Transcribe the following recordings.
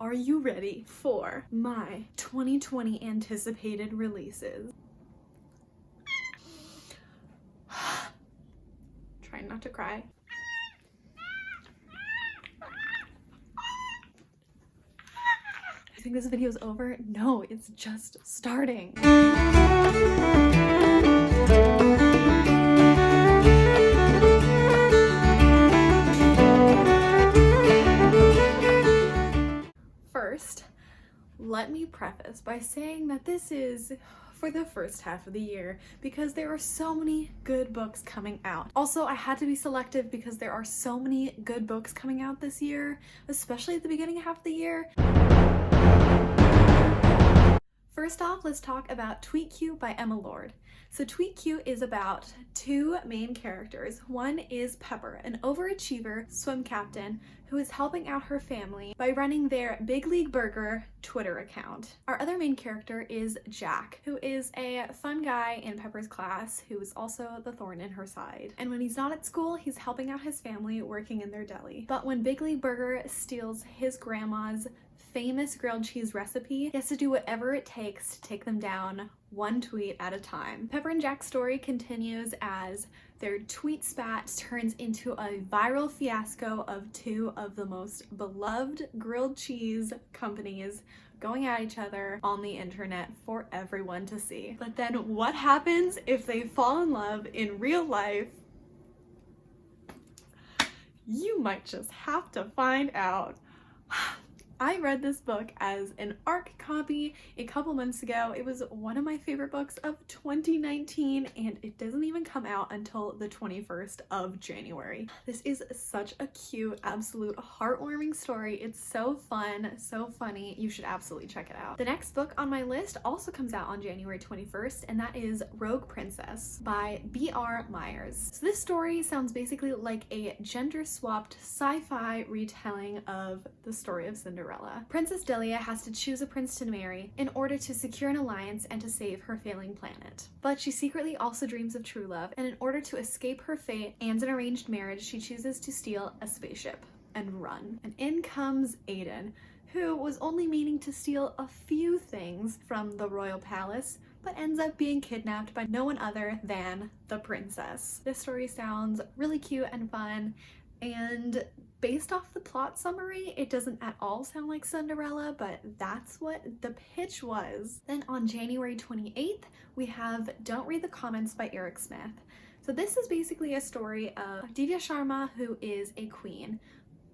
are you ready for my 2020 anticipated releases? Trying not to cry. I think this video is over. No, it's just starting. First, let me preface by saying that this is for the first half of the year because there are so many good books coming out. Also, I had to be selective because there are so many good books coming out this year, especially at the beginning half of the year. First off, let's talk about Tweet Cute by Emma Lord. So Tweet Cute is about two main characters. One is Pepper, an overachiever swim captain who is helping out her family by running their Big League Burger Twitter account. Our other main character is Jack, who is a fun guy in Pepper's class who is also the thorn in her side. And when he's not at school, he's helping out his family working in their deli. But when Big League Burger steals his grandma's famous grilled cheese recipe, he has to do whatever it takes to take them down one tweet at a time. Pepper and Jack's story continues as their tweet spat turns into a viral fiasco of two of the most beloved grilled cheese companies going at each other on the internet for everyone to see. But then what happens if they fall in love in real life? You might just have to find out. I read this book as an ARC copy a couple months ago. It was one of my favorite books of 2019 and it doesn't even come out until the 21st of January. This is such a cute, absolute heartwarming story. It's so fun, so funny. You should absolutely check it out. The next book on my list also comes out on January 21st and that is Rogue Princess by B.R. Myers. So this story sounds basically like a gender-swapped sci-fi retelling of the story of Cinderella. Princess Delia has to choose a prince to marry in order to secure an alliance and to save her failing planet. But she secretly also dreams of true love, and in order to escape her fate and an arranged marriage, she chooses to steal a spaceship and run. And in comes Aiden, who was only meaning to steal a few things from the royal palace, but ends up being kidnapped by no one other than the princess. This story sounds really cute and fun, and based off the plot summary, it doesn't at all sound like Cinderella, but that's what the pitch was. Then on January 28th, we have Don't Read the Comments by Eric Smith. So this is basically a story of Divya Sharma, who is a queen,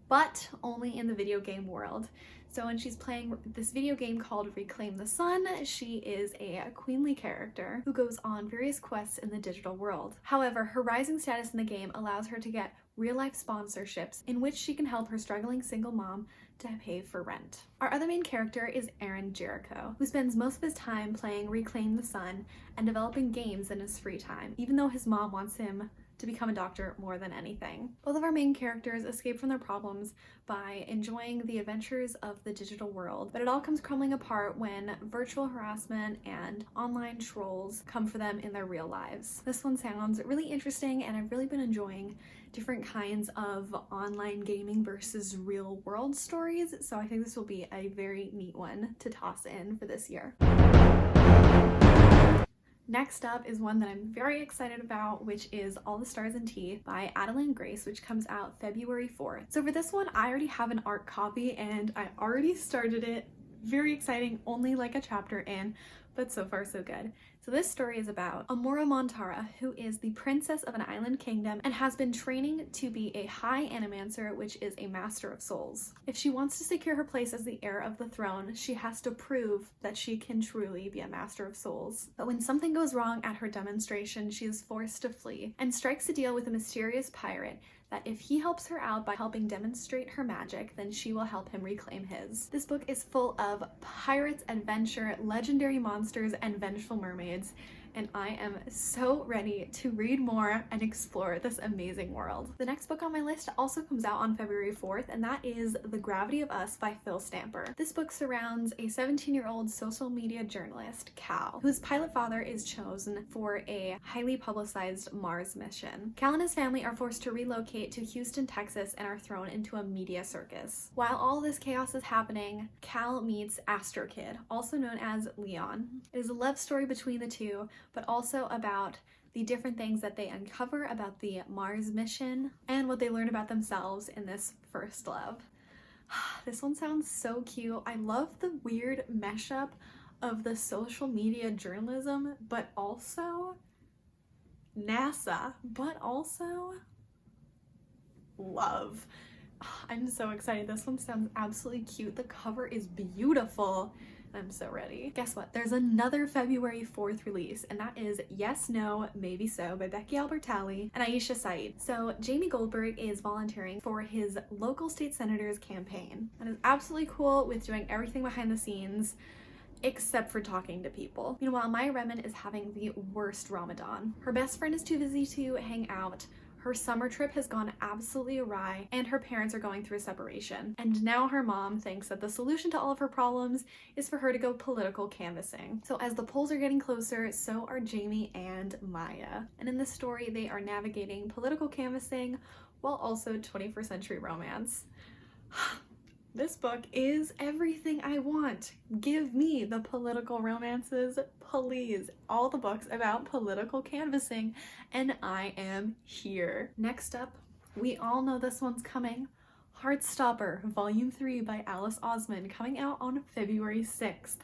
but only in the video game world. So when she's playing this video game called Reclaim the Sun, she is a queenly character who goes on various quests in the digital world. However, her rising status in the game allows her to get real-life sponsorships in which she can help her struggling single mom to pay for rent. Our other main character is Aaron Jericho, who spends most of his time playing Reclaim the Sun and developing games in his free time, even though his mom wants him to become a doctor more than anything. Both of our main characters escape from their problems by enjoying the adventures of the digital world, but it all comes crumbling apart when virtual harassment and online trolls come for them in their real lives. This one sounds really interesting and I've really been enjoying different kinds of online gaming versus real world stories, so I think this will be a very neat one to toss in for this year. Next up is one that I'm very excited about, which is All the Stars and Tea by Adeline Grace, which comes out February 4th. So for this one, I already have an ARC copy and I already started it. Very exciting, only like a chapter in, but so far so good. So this story is about Amora Montara, who is the princess of an island kingdom and has been training to be a high animancer, which is a master of souls. If she wants to secure her place as the heir of the throne, she has to prove that she can truly be a master of souls. But when something goes wrong at her demonstration, she is forced to flee and strikes a deal with a mysterious pirate that if he helps her out by helping demonstrate her magic, then she will help him reclaim his. This book is full of pirates, adventure, legendary monsters, and vengeful mermaids, and I am so ready to read more and explore this amazing world. The next book on my list also comes out on February 4th, and that is The Gravity of Us by Phil Stamper. This book surrounds a 17-year-old social media journalist, Cal, whose pilot father is chosen for a highly publicized Mars mission. Cal and his family are forced to relocate to Houston, Texas, and are thrown into a media circus. While all this chaos is happening, Cal meets Astro Kid, also known as Leon. It is a love story between the two, but also about the different things that they uncover about the Mars mission and what they learn about themselves in this first love. This one sounds so cute. I love the weird mashup of the social media journalism, but also NASA, but also love. I'm so excited. This one sounds absolutely cute. The cover is beautiful. I'm so ready. Guess what? There's another February 4th release, and that is Yes, No, Maybe So by Becky Albertalli and Aisha Said. So Jamie Goldberg is volunteering for his local state senator's campaign and is absolutely cool with doing everything behind the scenes except for talking to people. Meanwhile, Maya Remen is having the worst Ramadan. Her best friend is too busy to hang out. Her summer trip has gone absolutely awry, and her parents are going through a separation. And now her mom thinks that the solution to all of her problems is for her to go political canvassing. So as the polls are getting closer, so are Jamie and Maya. And in this story, they are navigating political canvassing while also 21st century romance. This book is everything I want. Give me the political romances, please. All the books about political canvassing, and I am here. Next up, we all know this one's coming. Heartstopper, Volume 3 by Alice Osman, coming out on February 6th.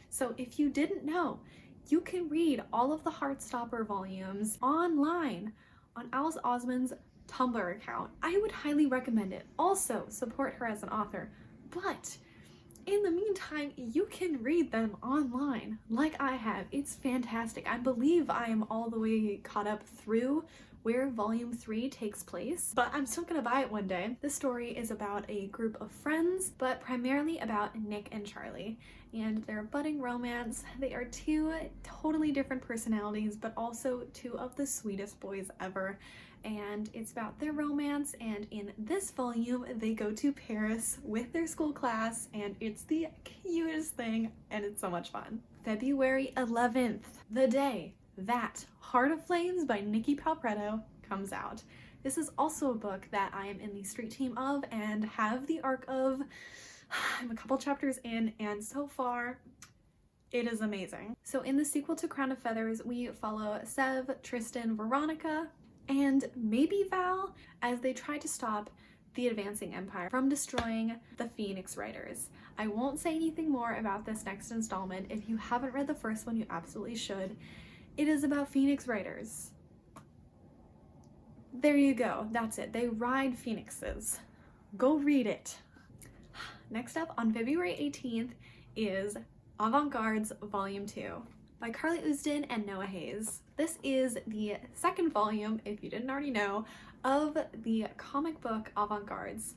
So if you didn't know, you can read all of the Heartstopper volumes online on Alice Osman's Tumblr account. I would highly recommend it. Also, support her as an author. But in the meantime, you can read them online like I have. It's fantastic. I believe I am all the way caught up through where Volume 3 takes place, but I'm still gonna buy it one day. This story is about a group of friends, but primarily about Nick and Charlie and their budding romance. They are two totally different personalities, but also two of the sweetest boys ever. And it's about their romance, and in this volume they go to Paris with their school class, and it's the cutest thing, and it's so much fun. February 11th, the day that Heart of Flames by Nikki Palpretto comes out. This is also a book that I am in the street team of and have the arc of. I'm a couple chapters in, and so far it is amazing. So in the sequel to Crown of Feathers, we follow Sev, Tristan, Veronica, and maybe Val as they try to stop the advancing empire from destroying the Phoenix Riders. I won't say anything more about this next installment. If you haven't read the first one, you absolutely should. It is about Phoenix Riders. There you go. That's it. They ride phoenixes. Go read it. Next up on February 18th is Avant-Garde's Volume 2 by Carly Usdin and Noah Hayes. This is the second volume, if you didn't already know, of the comic book Avant-Gardes.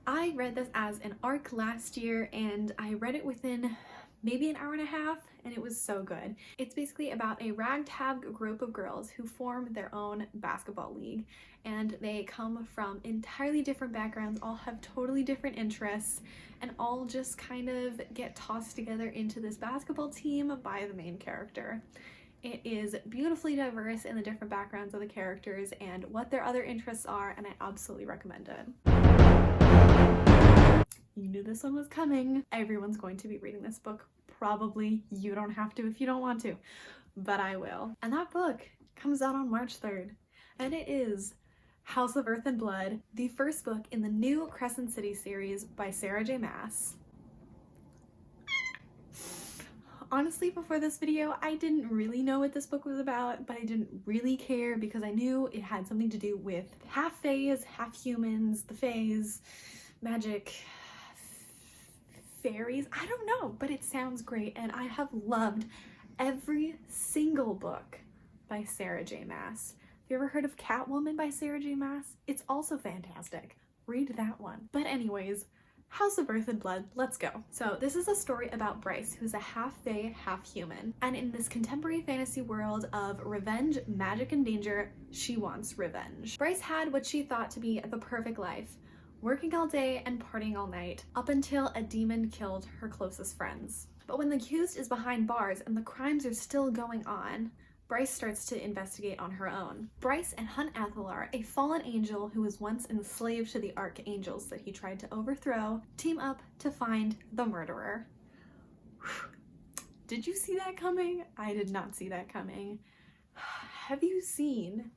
I read this as an arc last year, and I read it within maybe an hour and a half, and it was so good. It's basically about a ragtag group of girls who form their own basketball league, and they come from entirely different backgrounds, all have totally different interests, and all just kind of get tossed together into this basketball team by the main character. It is beautifully diverse in the different backgrounds of the characters and what their other interests are, and I absolutely recommend it. You knew this one was coming. Everyone's going to be reading this book. Probably. You don't have to if you don't want to, but I will. And that book comes out on March 3rd, and it is House of Earth and Blood, the first book in the new Crescent City series by Sarah J. Maas. Honestly, before this video, I didn't really know what this book was about, but I didn't really care because I knew it had something to do with half fays, half humans, the fays, magic, fairies. I don't know, but it sounds great, and I have loved every single book by Sarah J. Maas. Have you ever heard of Catwoman by Sarah J. Maas? It's also fantastic. Read that one. But anyways, House of Earth and Blood, let's go. So this is a story about Bryce, who's a half-fae, half-human. And in this contemporary fantasy world of revenge, magic, and danger, she wants revenge. Bryce had what she thought to be the perfect life, working all day and partying all night, up until a demon killed her closest friends. But when the accused is behind bars and the crimes are still going on, Bryce starts to investigate on her own. Bryce and Hunt Athalar, a fallen angel who was once enslaved to the archangels that he tried to overthrow, team up to find the murderer. Did you see that coming? I did not see that coming. Have you seen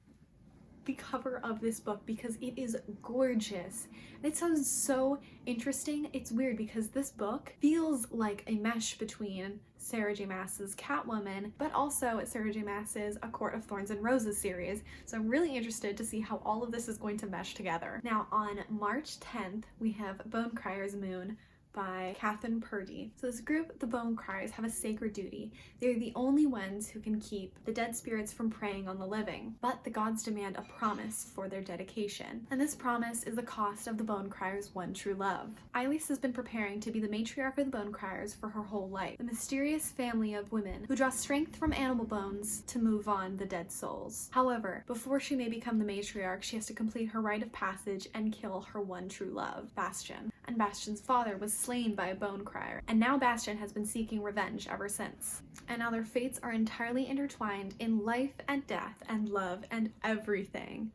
the cover of this book? Because it is gorgeous. It sounds so interesting. It's weird because this book feels like a mesh between Sarah J. Maas's Catwoman, but also Sarah J. Maas's A Court of Thorns and Roses series. So I'm really interested to see how all of this is going to mesh together. Now on March 10th, we have Bonecryer's Moon by Catherine Purdy. So this group, the Bone Criers, have a sacred duty. They're the only ones who can keep the dead spirits from preying on the living, but the gods demand a promise for their dedication. And this promise is the cost of the Bone Criers' one true love. Eilis has been preparing to be the matriarch of the Bone Criers for her whole life, the mysterious family of women who draw strength from animal bones to move on the dead souls. However, before she may become the matriarch, she has to complete her rite of passage and kill her one true love, Bastion. And Bastion's father was slain by a Bone Crier, and now Bastion has been seeking revenge ever since. And now their fates are entirely intertwined in life and death and love and everything.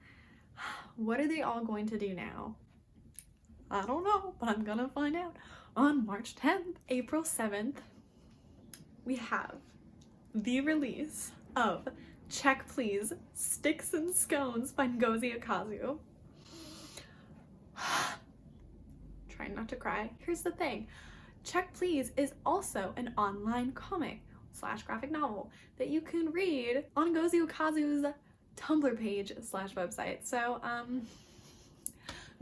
What are they all going to do now? I don't know, but I'm gonna find out. On March 10th, April 7th, we have the release of Check Please, Sticks and Scones by Ngozi Akazu. Trying not to cry. Here's the thing. Check Please is also an online comic / graphic novel that you can read on Ngozi Akazu's Tumblr page / website. So,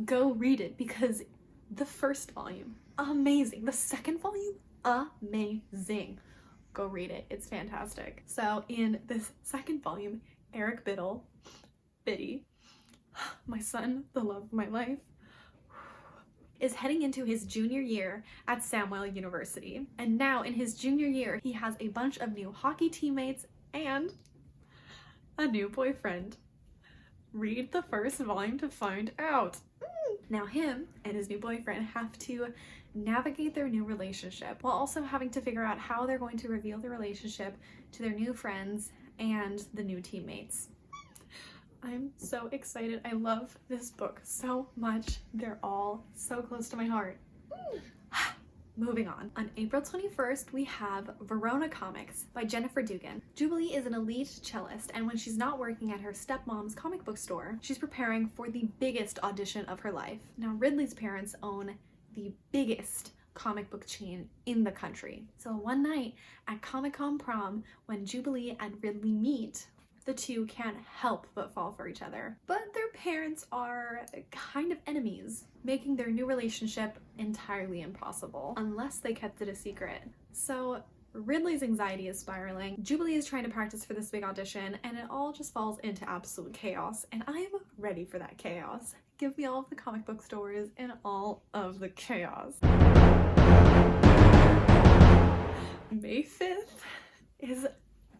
go read it because the first volume, amazing. The second volume, amazing. Go read it. It's fantastic. So in this second volume, Eric Biddy, my son, the love of my life, is heading into his junior year at Samwell University. And now in his junior year, he has a bunch of new hockey teammates and a new boyfriend. Read the first volume to find out. Now him and his new boyfriend have to navigate their new relationship while also having to figure out how they're going to reveal the relationship to their new friends and the new teammates. I'm so excited. I love this book so much. They're all so close to my heart. Moving on. On April 21st, we have Verona Comics by Jennifer Dugan. Jubilee is an elite cellist, and when she's not working at her stepmom's comic book store, she's preparing for the biggest audition of her life. Now, Ridley's parents own the biggest comic book chain in the country. So one night at Comic-Con prom, when Jubilee and Ridley meet, the two can't help but fall for each other. But their parents are kind of enemies, making their new relationship entirely impossible, unless they kept it a secret. So Ridley's anxiety is spiraling, Jubilee is trying to practice for this big audition, and it all just falls into absolute chaos, and I'm ready for that chaos. Give me all of the comic book stories and all of the chaos. May 5th is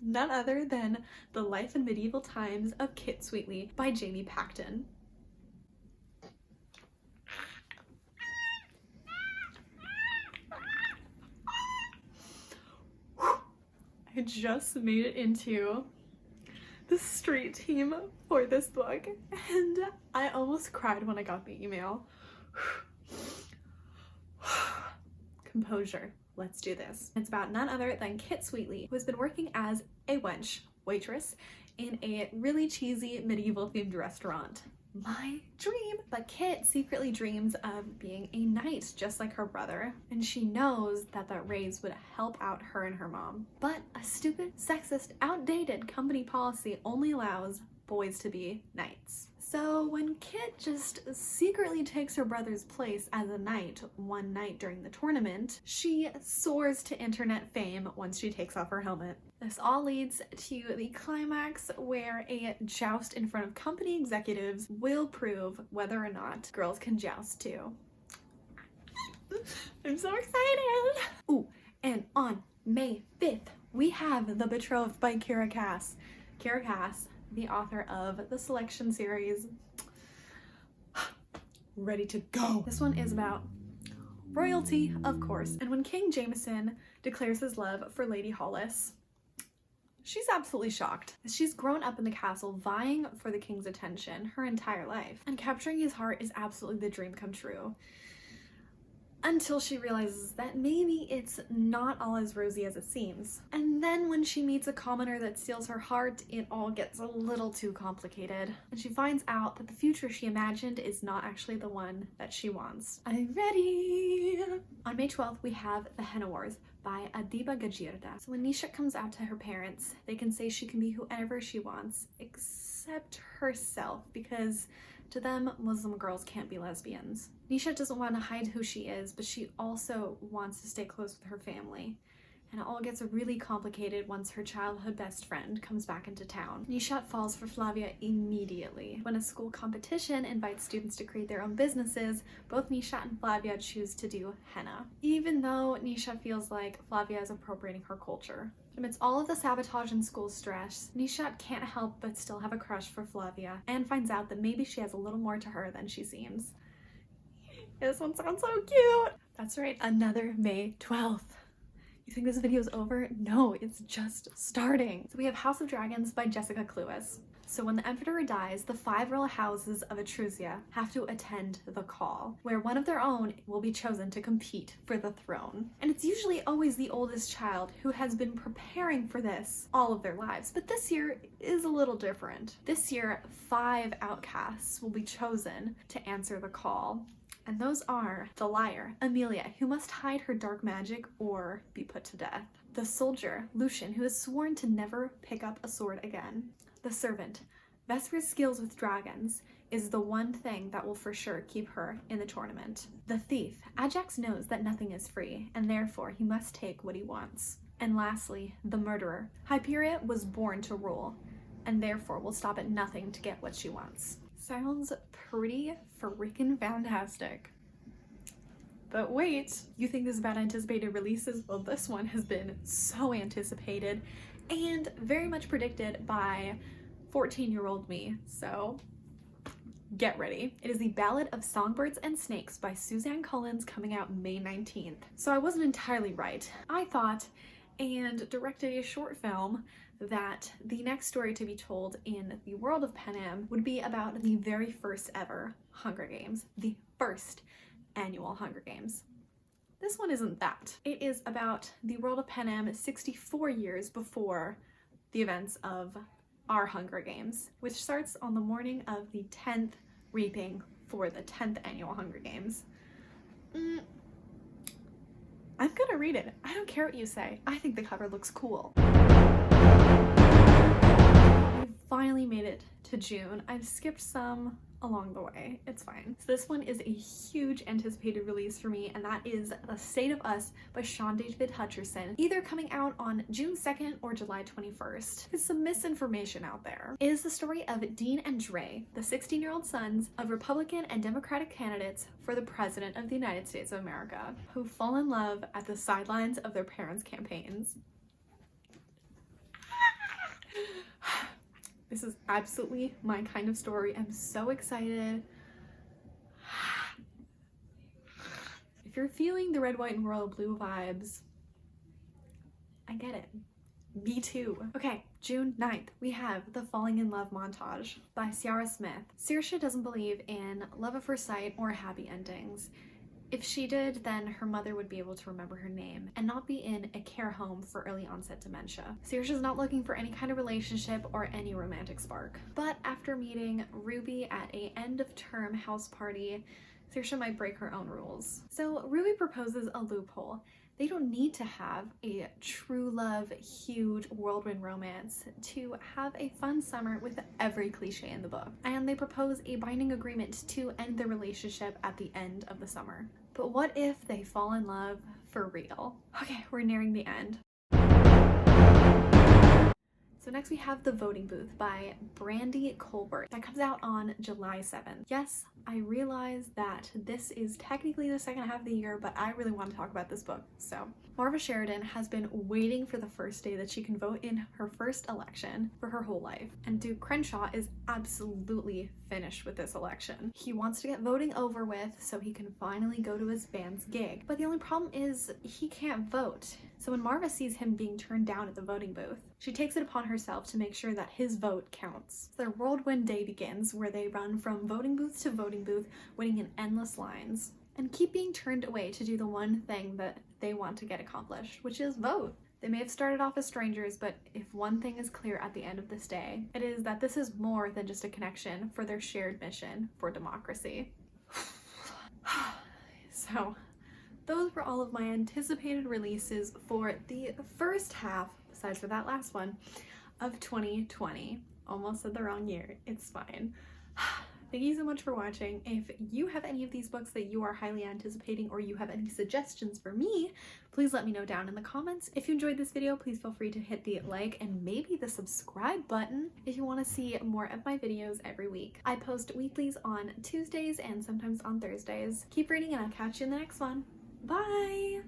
none other than The Life and Medieval Times of Kit Sweetly by Jamie Pacton. I just made it into the street team for this book, and I almost cried when I got the email. Composure. Let's do this. It's about none other than Kit Sweetly, who has been working as a waitress in a really cheesy medieval themed restaurant. My dream! But Kit secretly dreams of being a knight just like her brother, and she knows that that raise would help out her and her mom. But a stupid, sexist, outdated company policy only allows boys to be knights. So when Kit just secretly takes her brother's place as a knight one night during the tournament, she soars to internet fame once she takes off her helmet. This all leads to the climax where a joust in front of company executives will prove whether or not girls can joust too. I'm so excited. Ooh, and on May 5th, we have The Betrothed by Kira Cass. Kira Cass, the author of the Selection series. Ready to go. This one is about royalty, of course. And when King Jameson declares his love for Lady Hollis, she's absolutely shocked. She's grown up in the castle vying for the king's attention her entire life, and capturing his heart is absolutely the dream come true. Until she realizes that maybe it's not all as rosy as it seems. And then when she meets a commoner that steals her heart, it all gets a little too complicated. And she finds out that the future she imagined is not actually the one that she wants. I'm ready! On May 12th, we have The Henna Wars by Adiba Gajirda. So when Nisha comes out to her parents, they can say she can be whoever she wants, except herself, because to them, Muslim girls can't be lesbians. Nisha doesn't want to hide who she is, but she also wants to stay close with her family. And it all gets really complicated once her childhood best friend comes back into town. Nisha falls for Flavia immediately. When a school competition invites students to create their own businesses, both Nisha and Flavia choose to do henna, even though Nisha feels like Flavia is appropriating her culture. Amidst all of the sabotage and school stress, Nisha can't help but still have a crush for Flavia, and finds out that maybe she has a little more to her than she seems. This one sounds so cute! That's right, another May 12th. You think this video is over? No, it's just starting. So we have House of Dragons by Jessica Cluess. So when the Emperor dies, the 5 royal houses of Etrusia have to attend the call, where one of their own will be chosen to compete for the throne. And it's usually always the oldest child who has been preparing for this all of their lives, but this year is a little different. This year, 5 outcasts will be chosen to answer the call. And those are the liar, Amelia, who must hide her dark magic or be put to death. The soldier, Lucian, who has sworn to never pick up a sword again. The servant, Vesper's skills with dragons is the one thing that will for sure keep her in the tournament. The thief, Ajax knows that nothing is free, and therefore he must take what he wants. And lastly, the murderer. Hyperia was born to rule, and therefore will stop at nothing to get what she wants. Sounds pretty freaking fantastic. But wait, you think this is about anticipated releases? Well, this one has been so anticipated and very much predicted by 14-year-old me, so get ready. It is The Ballad of Songbirds and Snakes by Suzanne Collins, coming out May 19th. So I wasn't entirely right. I thought and directed a short film that the next story to be told in the world of Panem would be about the very first ever Hunger Games, the first annual Hunger Games. This one isn't that. It is about the world of Panem 64 years before the events of our Hunger Games, which starts on the morning of the 10th reaping for the 10th annual Hunger Games. I'm gonna read it. I don't care what you say. I think the cover looks cool. We finally made it to June. I've skipped some along the way. It's fine. So this one is a huge anticipated release for me, and that is The State of Us by Sean David Hutcherson, either coming out on June 2nd or July 21st. There's some misinformation out there. It is the story of Dean and Dre, the 16-year-old sons of Republican and Democratic candidates for the President of the United States of America, who fall in love at the sidelines of their parents' campaigns. This is absolutely my kind of story. I'm so excited. If you're feeling the red, white, and royal blue vibes, I get it. Me too. Okay, June 9th, we have The Falling in Love montage by Ciara Smith. Saoirse doesn't believe in love at first sight or happy endings. If she did, then her mother would be able to remember her name and not be in a care home for early onset dementia. Saoirse's not looking for any kind of relationship or any romantic spark. But after meeting Ruby at a end-of-term house party, Saoirse might break her own rules. So Ruby proposes a loophole. They don't need to have a true love, huge whirlwind romance to have a fun summer with every cliche in the book. And they propose a binding agreement to end their relationship at the end of the summer. But what if they fall in love for real? Okay, we're nearing the end. So next we have The Voting Booth by Brandy Colbert. That comes out on July 7th. Yes, I realize that this is technically the second half of the year, but I really want to talk about this book. So Marva Sheridan has been waiting for the first day that she can vote in her first election for her whole life. And Duke Crenshaw is absolutely finished with this election. He wants to get voting over with so he can finally go to his band's gig. But the only problem is he can't vote. So when Marva sees him being turned down at the voting booth, she takes it upon herself to make sure that his vote counts. So their whirlwind day begins, where they run from voting booth to voting booth, waiting in endless lines, and keep being turned away to do the one thing that they want to get accomplished, which is vote. They may have started off as strangers, but if one thing is clear at the end of this day, it is that this is more than just a connection for their shared mission for democracy. So those were all of my anticipated releases for the first half, besides for that last one, of 2020. Almost said the wrong year. It's fine. Thank you so much for watching. If you have any of these books that you are highly anticipating, or you have any suggestions for me, please let me know down in the comments. If you enjoyed this video, please feel free to hit the like and maybe the subscribe button if you want to see more of my videos every week. I post weeklies on Tuesdays and sometimes on Thursdays. Keep reading and I'll catch you in the next one. Bye!